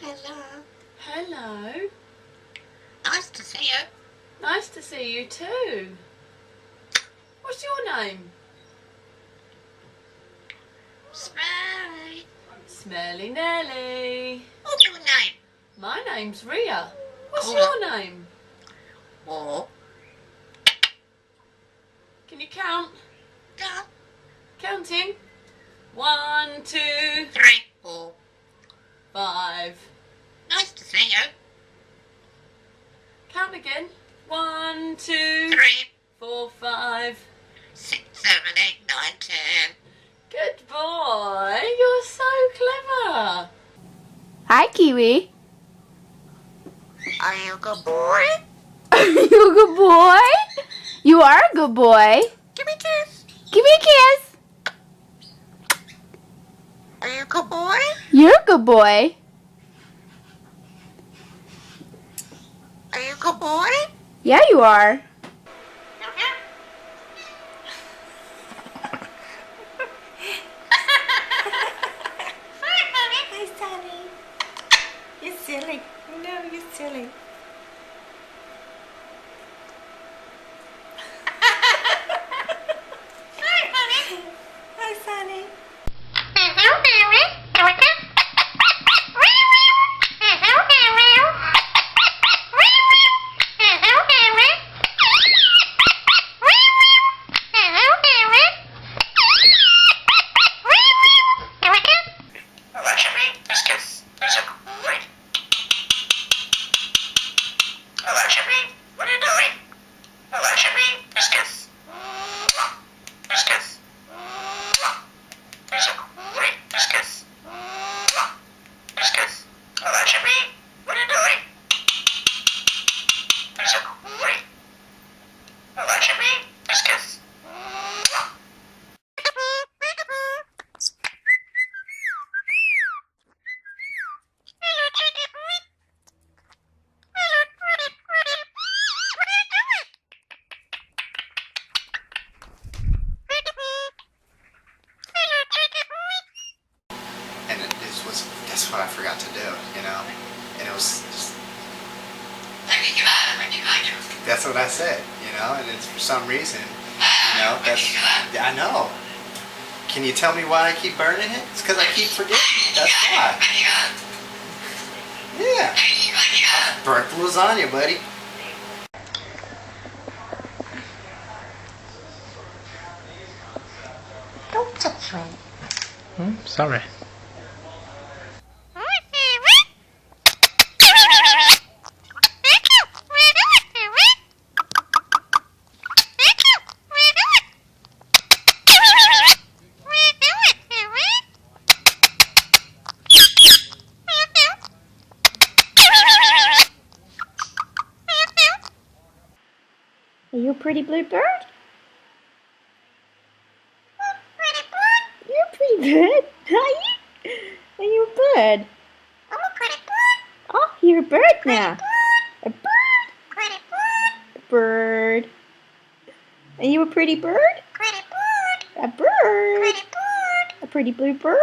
Hello. Hello. Nice to see you. Nice to see you too. What's your name? Smelly. Smelly Nelly. What's your name? My name's Ria. What's Cool. your name? Or Can you count? down. Counting. 1, 2, 3, 4. 5. Nice to see you. Count again. 1, 2, 3, 4, 5. 6, 7, 8, 9, 10. Good boy. You're so clever. Hi, Kiwi. Are you a good boy? Are you a good boy? You are a good boy. Give me a kiss. Give me a kiss. Are you a good boy? You're a good boy. Are you a good boy? Yeah, you are. Hi, Sonny. You're silly. No, you're silly. Hi, Sonny. What are you doing? Hello, Jimmy. Biscuits. Biscuits. These are great biscuits. Biscuits. Hello, Jimmy. What are you doing? These are great. Hello, Jimmy. Biscuits. And guess what I forgot to do, you know? And it was just, that's what I said, you know? And it's for some reason, you know, I know. Can you tell me why I keep burning it? It's because I keep forgetting. That's why. Yeah. Burnt the lasagna, buddy. Don't touch me. Sorry. Are you a pretty blue bird? You're a pretty bird. Are you? Are you a bird? I'm a pretty bird. Oh, you're a bird now. A bird. Pretty bird. A bird. Are you a pretty bird? Pretty bird. A bird. Pretty bird. A pretty blue bird?